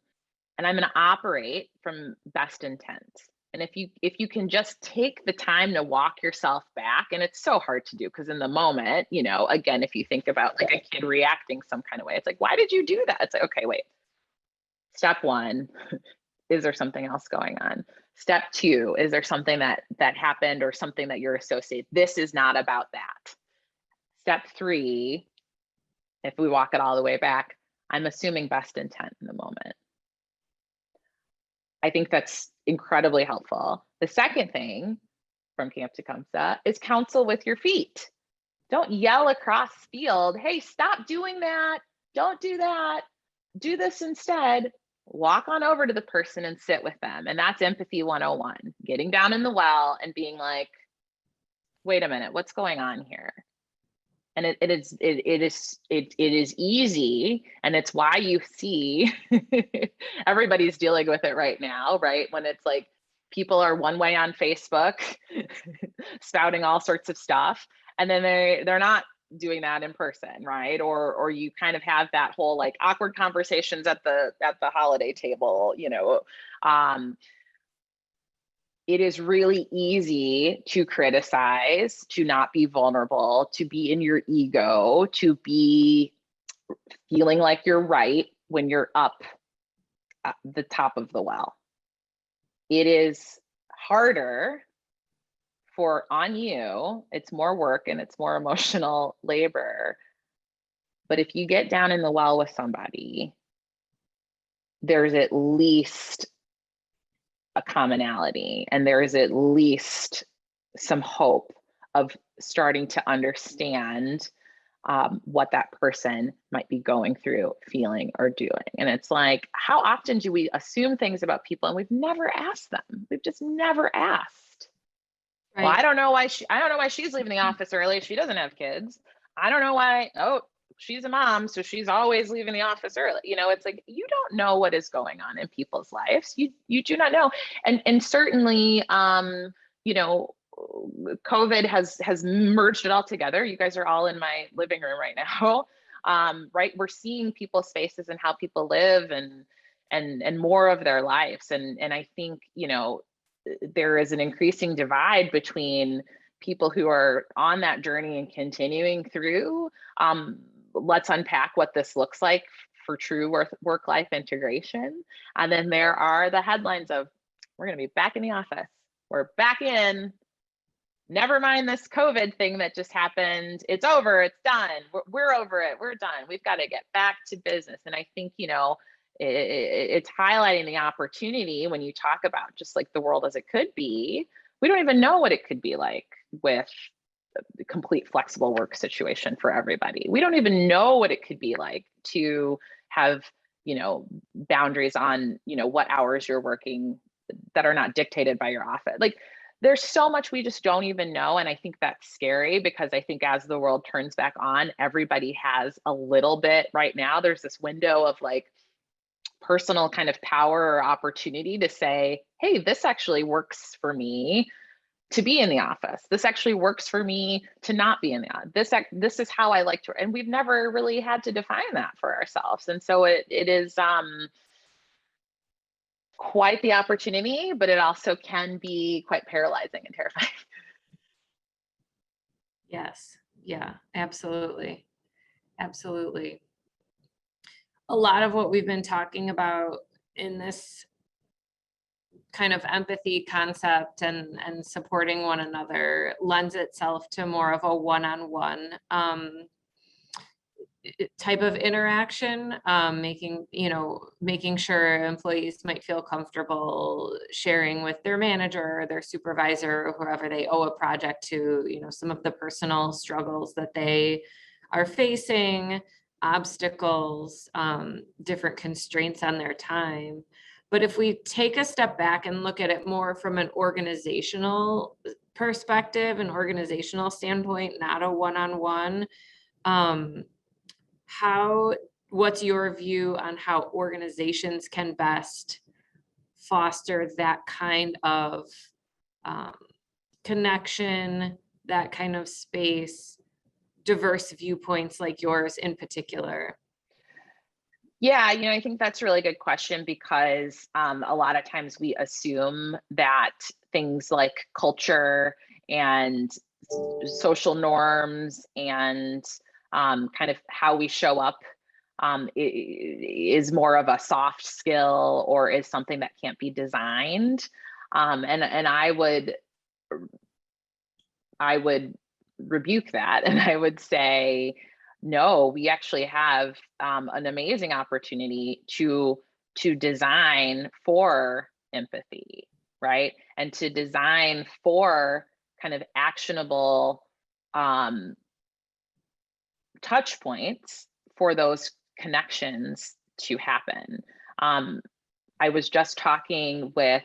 and I'm going to operate from best intent. And if you can just take the time to walk yourself back, and it's so hard to do because in the moment, again, if you think about like a kid reacting some kind of way, it's like, why did you do that? It's like, okay, wait. Step one, is there something else going on? Step two, is there something that happened or something that you're associated? This is not about that. Step three, if we walk it all the way back, I'm assuming best intent in the moment. I think that's incredibly helpful. The second thing from Camp Tecumseh is counsel with your feet. Don't yell across field, hey, stop doing that. Don't do that. Do this instead. Walk on over to the person and sit with them. And that's empathy 101, getting down in the well and being like, wait a minute, what's going on here? And it is easy, and it's why you see everybody's dealing with it right now, right? When it's like people are one way on Facebook, spouting all sorts of stuff, and then they're not doing that in person, right? Or you kind of have that whole like awkward conversations at the holiday table, it is really easy to criticize, to not be vulnerable, to be in your ego, to be feeling like you're right when you're up at the top of the well. It is harder on you. It's more work and it's more emotional labor. But if you get down in the well with somebody, there's at least a commonality, and there is at least some hope of starting to understand what that person might be going through, feeling, or doing. And it's like, how often do we assume things about people and we've never asked them? We've just never asked. Right. Well, I don't know why she's leaving the office early. She doesn't have kids. I don't know why. Oh, she's a mom, so she's always leaving the office early. It's like, you don't know what is going on in people's lives. You do not know. And certainly, COVID has merged it all together. You guys are all in my living room right now. Right. We're seeing people's faces and how people live and more of their lives. And I think, there is an increasing divide between people who are on that journey and continuing through. Let's unpack what this looks like for true work-life integration. And then there are the headlines of, we're going to be back in the office. We're back in. Never mind this COVID thing that just happened. It's over. It's done. We're over it. We're done. We've got to get back to business. And I think, it's highlighting the opportunity when you talk about just like the world as it could be. We don't even know what it could be like with the complete flexible work situation for everybody. We don't even know what it could be like to have, boundaries on, what hours you're working that are not dictated by your office. Like, there's so much we just don't even know. And I think that's scary, because I think as the world turns back on, everybody has a little bit right now. There's this window of like personal kind of power or opportunity to say, hey, this actually works for me to be in the office. This actually works for me to not be in the office. This is how I like to, and we've never really had to define that for ourselves. And so it is quite the opportunity, but it also can be quite paralyzing and terrifying. Yes. Yeah, absolutely. Absolutely. A lot of what we've been talking about in this kind of empathy concept and supporting one another lends itself to more of a one-on-one type of interaction, making sure employees might feel comfortable sharing with their manager or their supervisor or whoever they owe a project to, some of the personal struggles that they are facing, obstacles, different constraints on their time. But if we take a step back and look at it more from an organizational perspective, an organizational standpoint, not a one-on-one, what's your view on how organizations can best foster that kind of connection, that kind of space, diverse viewpoints like yours in particular? Yeah, I think that's a really good question, because a lot of times we assume that things like culture and social norms and kind of how we show up is more of a soft skill, or is something that can't be designed. And I would rebuke that, and I would say, no, we actually have an amazing opportunity to design for empathy, right? And to design for kind of actionable touch points for those connections to happen. I was just talking with,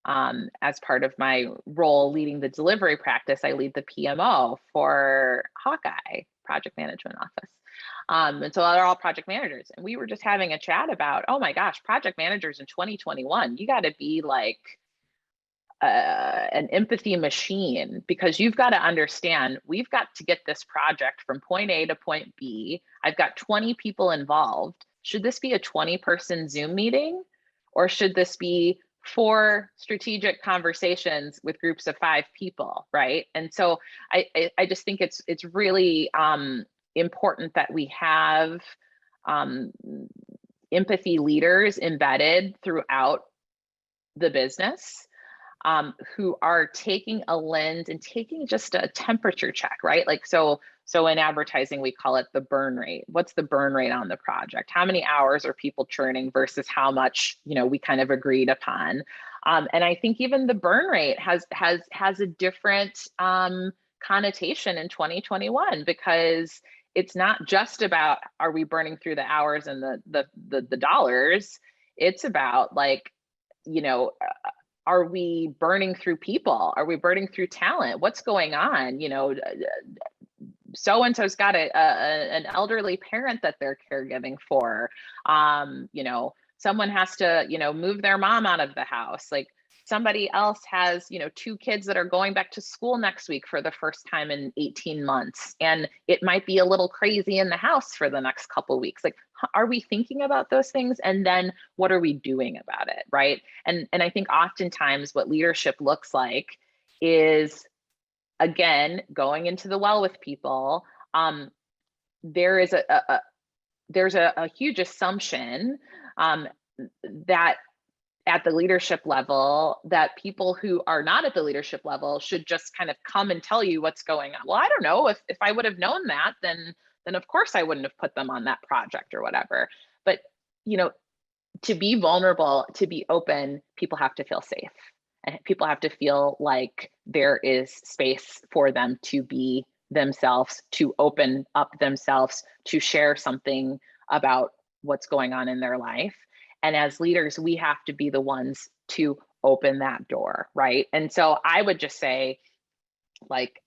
as part of my role leading the delivery practice, I lead the PMO for Hawkeye, project management office. And so they're all project managers. And we were just having a chat about, oh my gosh, project managers in 2021, you got to be like an empathy machine, because you've got to understand, we've got to get this project from point A to point B. I've got 20 people involved. Should this be a 20-person Zoom meeting, or should this be 4 strategic conversations with groups of 5 people, right? And so I just think it's really important that we have empathy leaders embedded throughout the business, who are taking a lens and taking just a temperature check, right? Like, so in advertising, we call it the burn rate. What's the burn rate on the project? How many hours are people churning versus how much, we kind of agreed upon? And I think even the burn rate has a different connotation in 2021, because it's not just about, are we burning through the hours and the dollars? It's about like, are we burning through people? Are we burning through talent? What's going on? so-and-so's got an elderly parent that they're caregiving for. You know, someone has to, you know, move their mom out of the house. Like somebody else has, you know, 2 kids that are going back to school next week for the first time in 18 months. And it might be a little crazy in the house for the next couple of weeks. Like, are we thinking about those things? And then what are we doing about it, right? And I think oftentimes what leadership looks like is, again, going into the well with people. There is there's a huge assumption that at the leadership level, that people who are not at the leadership level should just kind of come and tell you what's going on. Well, I don't know, if I would have known that, then of course I wouldn't have put them on that project or whatever. But, you know, to be vulnerable, to be open, people have to feel safe. And people have to feel like there is space for them to be themselves, to open up themselves, to share something about what's going on in their life. And as leaders, we have to be the ones to open that door, right? And so I would just say, like,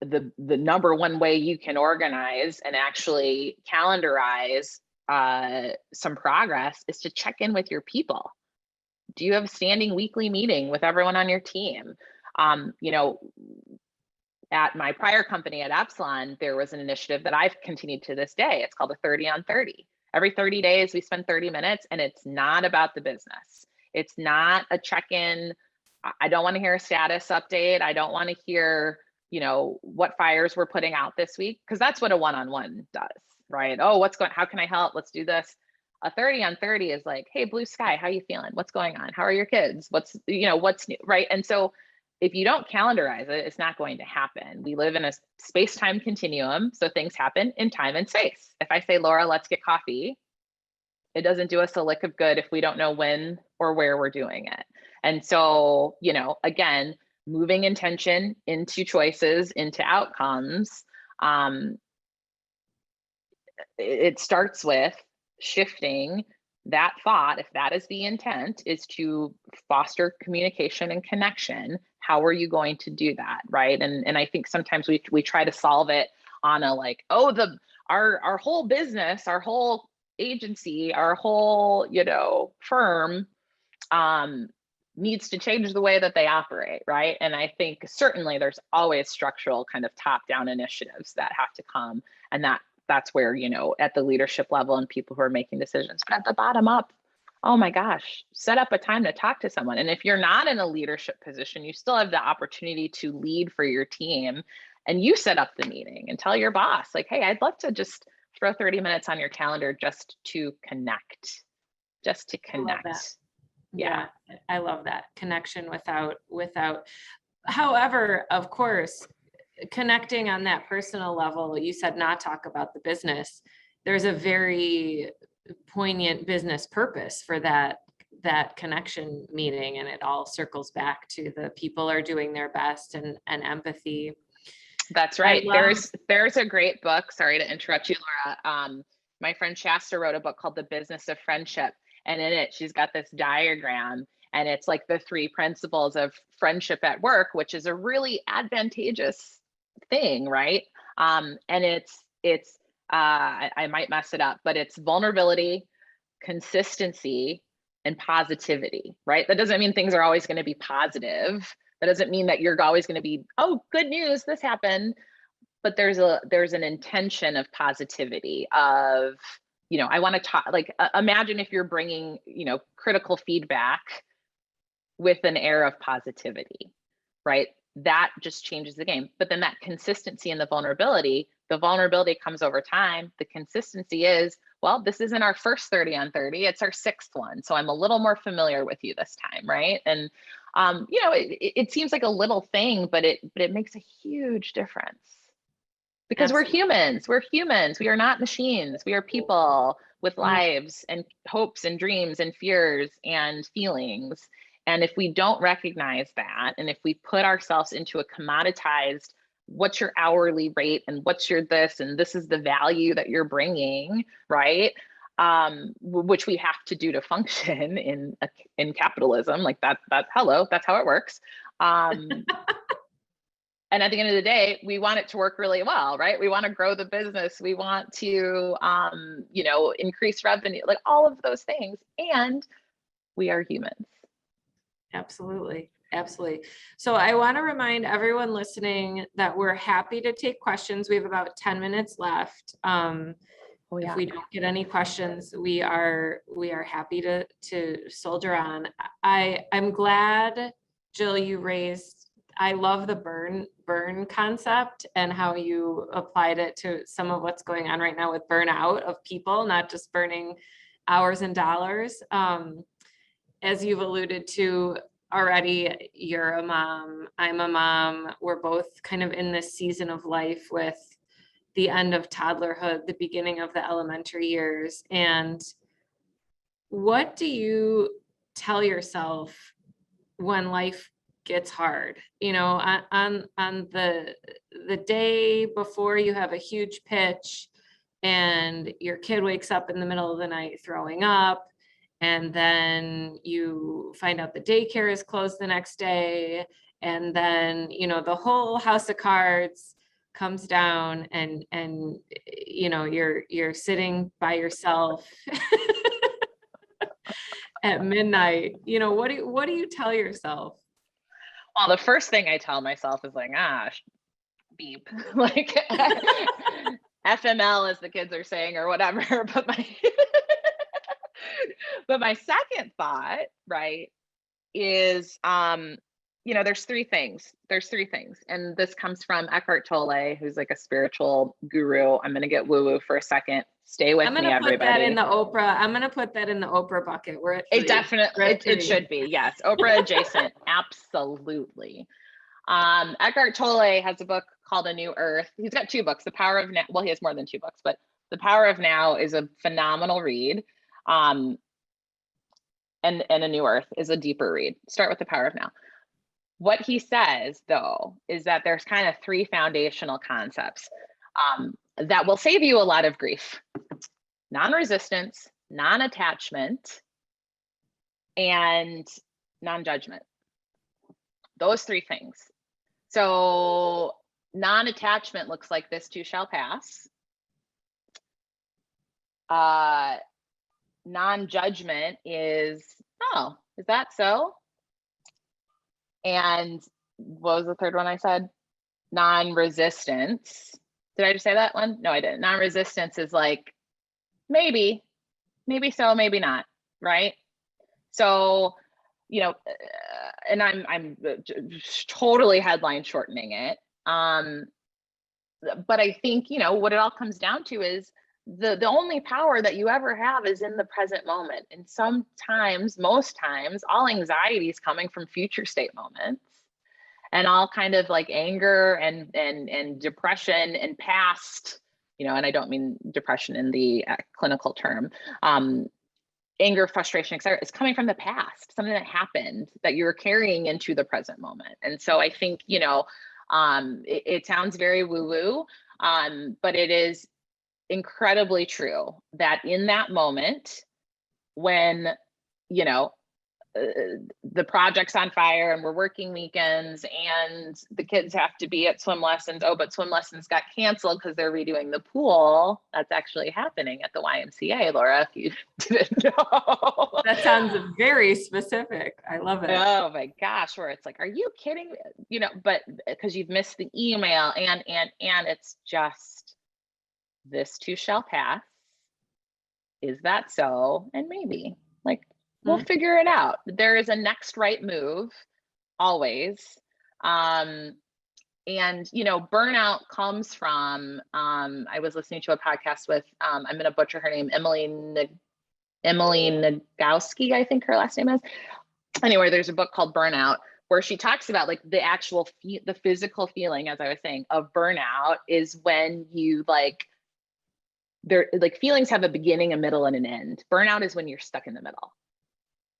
the number one way you can organize and actually calendarize some progress is to check in with your people. Do you have a standing weekly meeting with everyone on your team? You know, at my prior company at Epsilon, there was an initiative that I've continued to this day. It's called a 30 on 30. Every 30 days, we spend 30 minutes, and it's not about the business. It's not a check-in. I don't want to hear a status update. I don't want to hear, you know, what fires we're putting out this week, because that's what a one-on-one does, right? Oh, what's going, how can I help? Let's do this. A 30 on 30 is like, hey, blue sky, how you feeling? What's going on? How are your kids? What's, you know, what's new, right? And so if you don't calendarize it, it's not going to happen. We live in a space-time continuum, so things happen in time and space. If I say, Laura, let's get coffee, it doesn't do us a lick of good if we don't know when or where we're doing it. And so, you know, again, moving intention into choices, into outcomes, it starts with shifting that thought. If that is the intent, is to foster communication and connection, how are you going to do that, right? And I think sometimes we try to solve it on a like, oh, our whole business, our whole agency, our whole, you know, firm needs to change the way that they operate, right? And I think certainly there's always structural kind of top-down initiatives that have to come, and that's where, you know, at the leadership level and people who are making decisions. But at the bottom up, oh my gosh, set up a time to talk to someone. And if you're not in a leadership position, you still have the opportunity to lead for your team, and you set up the meeting and tell your boss, like, hey, I'd love to just throw 30 minutes on your calendar just to connect, just to connect. Yeah, I love that connection without, however, of course, connecting on that personal level. You said not talk about the business. There's a very poignant business purpose for that connection meeting, and it all circles back to the people are doing their best and empathy. That's right. There's a great book. Sorry to interrupt you, Laura. My friend Shasta wrote a book called The Business of Friendship. And in it, she's got this diagram, and it's like the 3 principles of friendship at work, which is a really advantageous thing, right? And it's I might mess it up, but it's vulnerability, consistency, and positivity, right? That doesn't mean things are always going to be positive. That doesn't mean that you're always going to be, oh, good news, this happened. But there's an intention of positivity, of, you know, I want to talk, like, imagine if you're bringing, you know, critical feedback with an air of positivity, right? That just changes the game. But then that consistency and the vulnerability comes over time. The consistency is, well, this isn't our first 30 on 30, it's our 6th one. So I'm a little more familiar with you this time, right? And, you know, it seems like a little thing, but it makes a huge difference. Because Absolutely. we're humans. We are not machines. We are people with lives and hopes and dreams and fears and feelings. And if we don't recognize that, and if we put ourselves into a commoditized, what's your hourly rate and what's your this, and this is the value that you're bringing, right? Which we have to do to function in capitalism, like that's hello, that's how it works. And at the end of the day, we want it to work really well, right? We want to grow the business. We want to, you know, increase revenue, like all of those things. And we are humans. Absolutely. Absolutely. So I want to remind everyone listening that we're happy to take questions. We have about 10 minutes left. Oh, yeah. If we don't get any questions, we are happy to soldier on. I'm glad, Jill, you raised, I love the burn concept and how you applied it to some of what's going on right now with burnout of people, not just burning hours and dollars. As you've alluded to already, you're a mom, I'm a mom. We're both kind of in this season of life with the end of toddlerhood, the beginning of the elementary years. And what do you tell yourself when life gets hard? You know, on the day before you have a huge pitch and your kid wakes up in the middle of the night throwing up, and then you find out the daycare is closed the next day, and then, you know, the whole house of cards comes down, and you know, you're sitting by yourself at midnight. You know, what do you tell yourself? Well, the first thing I tell myself is like, beep, like FML, as the kids are saying, or whatever. But my second thought, right, is, you know, there's three things. And this comes from Eckhart Tolle, who's like a spiritual guru. I'm going to get woo-woo for a second. Stay with me, everybody. I'm going to put that in the Oprah bucket. Where it definitely, it should be. Yes. Oprah adjacent. Absolutely. Eckhart Tolle has a book called A New Earth. He's got two books, The Power of Now. Well, he has more than two books, but The Power of Now is a phenomenal read. And A New Earth is a deeper read. Start with The Power of Now. What he says, though, is that there's kind of three foundational concepts that will save you a lot of grief: non-resistance, non-attachment, and non-judgment. Those three things. So non-attachment looks like this too shall pass. Non-judgment is, oh, is that so? And what was the third one I said? Non-resistance. Did I just say that one? No, I didn't. Non-resistance is like, maybe so, maybe not, right? So, you know, and I'm totally headline shortening it. But I think, you know, what it all comes down to is the only power that you ever have is in the present moment. And sometimes, most times, all anxiety is coming from future state moments, and all kind of like anger and depression and past, you know, and I don't mean depression in the clinical term, anger, frustration, etc., is coming from the past, something that happened that you're carrying into the present moment. And so I think, you know, it sounds very woo-woo, but it is incredibly true that in that moment when, you know, the project's on fire and we're working weekends and the kids have to be at swim lessons. Oh, but swim lessons got canceled because they're redoing the pool. That's actually happening at the YMCA, Laura, if you didn't know. That sounds very specific. I love it. Oh my gosh, where it's like, are you kidding? You know, but because you've missed the email and it's just, this too shall pass. Is that so? And maybe, like, we'll figure it out. There is a next right move, always. And, you know, burnout comes from, I was listening to a podcast with, I'm going to butcher her name, Emily Nagoski, I think her last name is. Anyway, there's a book called Burnout where she talks about like the actual, the physical feeling, as I was saying, of burnout is when you like, they're like, feelings have a beginning, a middle, and an end. Burnout is when you're stuck in the middle.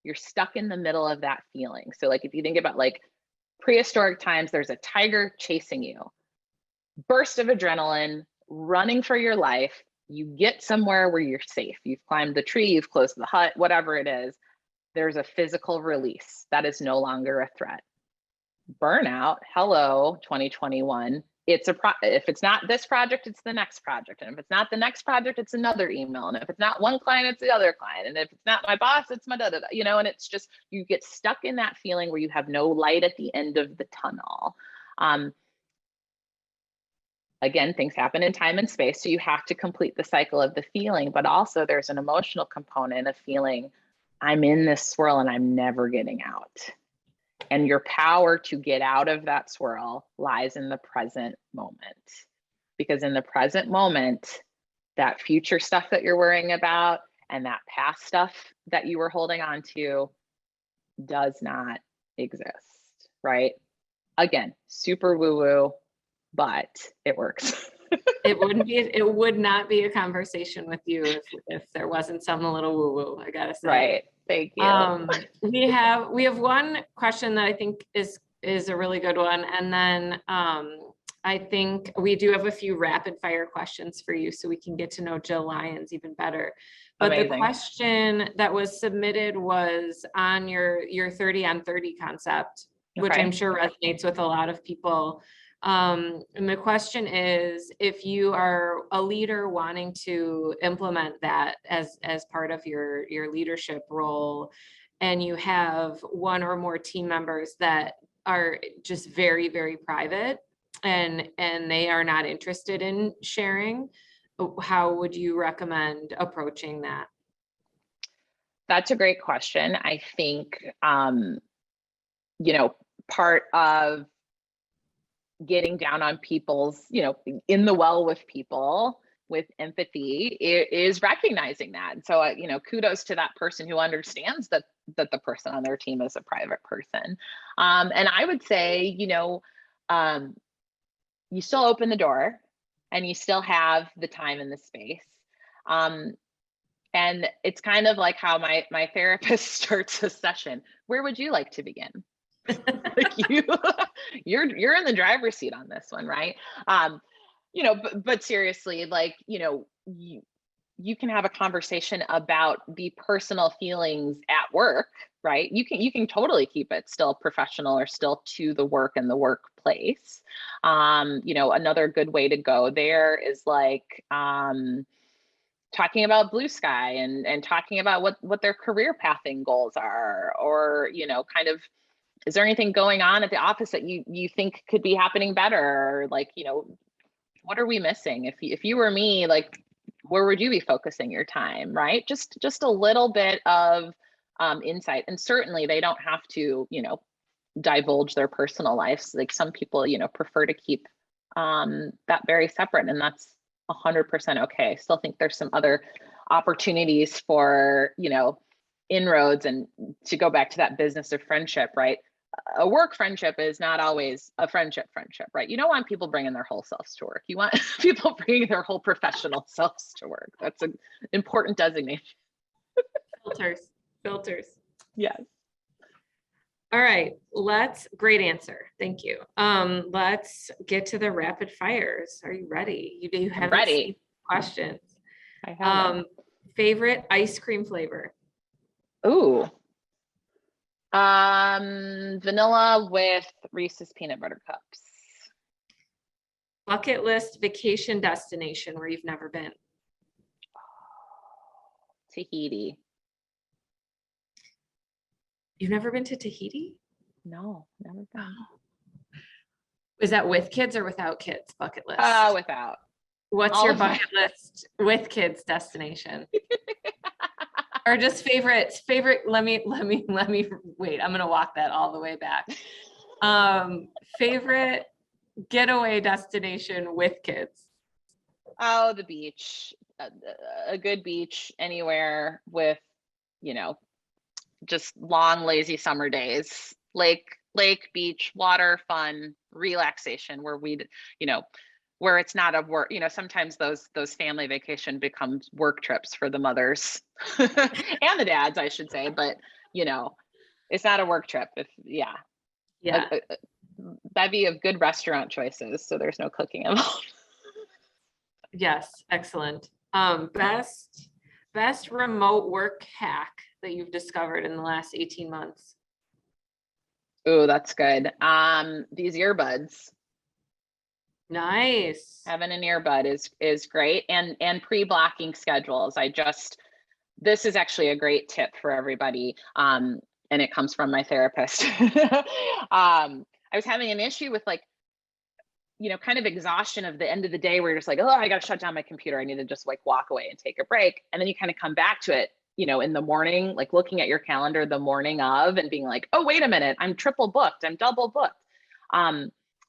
You're stuck in the middle of that feeling. So like, if you think about like prehistoric times, there's a tiger chasing you, burst of adrenaline, running for your life. You get somewhere where you're safe. You've climbed the tree, you've closed the hut, whatever it is. There's a physical release that is no longer a threat. burnout, hello, 2021. If it's not this project, it's the next project. And if it's not the next project, it's another email. And if it's not one client, it's the other client. And if it's not my boss, it's my da-da-da, you know, and it's just, you get stuck in that feeling where you have no light at the end of the tunnel. Again, things happen in time and space. So you have to complete the cycle of the feeling, but also there's an emotional component of feeling, I'm in this swirl and I'm never getting out. And your power to get out of that swirl lies in the present moment. Because in the present moment, that future stuff that you're worrying about and that past stuff that you were holding on to does not exist, right? Again, super woo-woo, but it works. It would not be a conversation with you if there wasn't some a little woo-woo, I gotta say. Right. Thank you. We have one question that I think is a really good one. And then I think we do have a few rapid fire questions for you so we can get to know Jill Lyons even better. But Amazing. The question that was submitted was on your 30 on 30 concept, which I'm sure resonates with a lot of people. And the question is, if you are a leader wanting to implement that as part of your leadership role, and you have one or more team members that are just very, very private and they are not interested in sharing, how would you recommend approaching that? That's a great question. I think, you know, part of getting down on people's, you know, in the well with people with empathy is recognizing that. And so, you know, kudos to that person who understands that the person on their team is a private person. And I would say, you know, you still open the door and you still have the time and the space. And it's kind of like how my therapist starts a session. Where would you like to begin? Like you're in the driver's seat on this one, right? You know, but seriously, like, you know, you can have a conversation about the personal feelings at work, right? You can totally keep it still professional or still to the work and the workplace. You know, another good way to go there is like talking about blue sky and talking about what their career pathing goals are, or, you know, kind of, is there anything going on at the office that you think could be happening better? Or like, you know, what are we missing? If you were me, like, where would you be focusing your time, right? Just a little bit of insight. And certainly they don't have to, you know, divulge their personal lives. Like some people, you know, prefer to keep that very separate, and that's 100% okay. I still think there's some other opportunities for, you know, inroads. And to go back to that business of friendship, right? A work friendship is not always a friendship, right? You don't want people bringing their whole selves to work. You want people bringing their whole professional selves to work. That's an important designation. Filters. Yes. All right, great answer. Thank you. Let's get to the rapid fires. Are you ready? You have ready questions. I have favorite ice cream flavor? Ooh. Vanilla with Reese's peanut butter cups. Bucket list vacation destination where you've never been? Tahiti. You've never been to Tahiti? No, never been. Is that with kids or without kids bucket list? Without. What's your bucket list with kids destination? Or just favorite, let me wait, I'm gonna walk that all the way back. Favorite getaway destination with kids? Oh, the beach. A good beach anywhere with, you know, just long, lazy summer days. Lake, beach, water, fun, relaxation, where you know, where it's not a work, you know, sometimes those family vacation becomes work trips for the mothers and the dads, I should say, but you know, it's not a work trip. Yeah. A bevy of good restaurant choices, so there's no cooking involved. Yes, excellent. Best remote work hack that you've discovered in the last 18 months? Oh, that's good. These earbuds. Nice. Having an earbud is great, and pre-blocking schedules. This is actually a great tip for everybody, and it comes from my therapist. I was having an issue with like, kind of exhaustion of the end of the day where you're just like, oh, I got to shut down my computer. I need to just like walk away and take a break. And then you kind of come back to it, in the morning, like looking at your calendar the morning of and being like, oh, wait a minute, I'm triple booked, I'm double booked.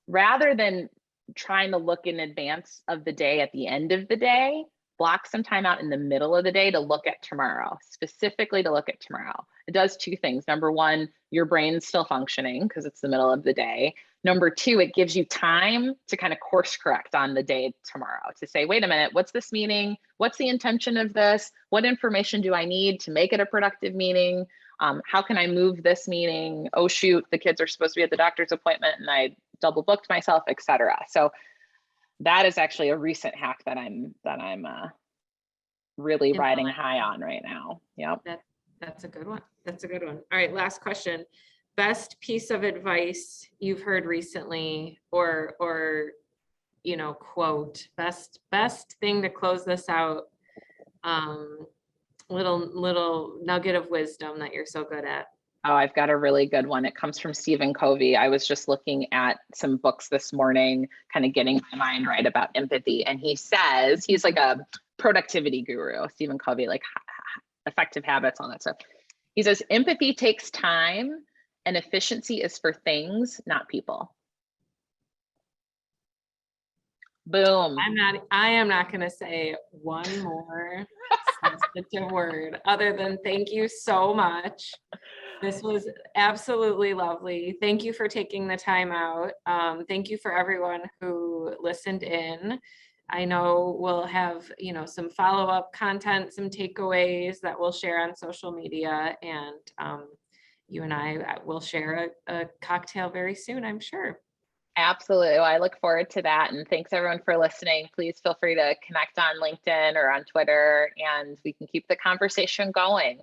Rather than trying to look in advance of the day at the end of the day, block some time out in the middle of the day to look at tomorrow, specifically to look at tomorrow. It does two things. Number one, your brain's still functioning because it's the middle of the day. Number two, it gives you time to kind of course correct on the day tomorrow to say, wait a minute, what's this meeting? What's the intention of this? What information do I need to make it a productive meeting? How can I move this meeting? Oh, shoot, the kids are supposed to be at the doctor's appointment and I double booked myself, etc. So that is actually a recent hack that I'm really riding high on right now. Yep. That's a good one. That's a good one. All right, last question. Best piece of advice you've heard recently, or quote, best thing to close this out. Little nugget of wisdom that you're so good at. Oh, I've got a really good one. It comes from Stephen Covey. I was just looking at some books this morning, kind of getting my mind right about empathy. And he says, he's like a productivity guru, Stephen Covey, like effective habits, all that stuff. He says, empathy takes time and efficiency is for things, not people. Boom. I am not going to say one more substantive word other than thank you so much. This was absolutely lovely. Thank you for taking the time out. Thank you for everyone who listened in. I know we'll have, some follow-up content, some takeaways that we'll share on social media, and you and I will share a cocktail very soon, I'm sure. Absolutely. Well, I look forward to that. And thanks everyone for listening. Please feel free to connect on LinkedIn or on Twitter, and we can keep the conversation going.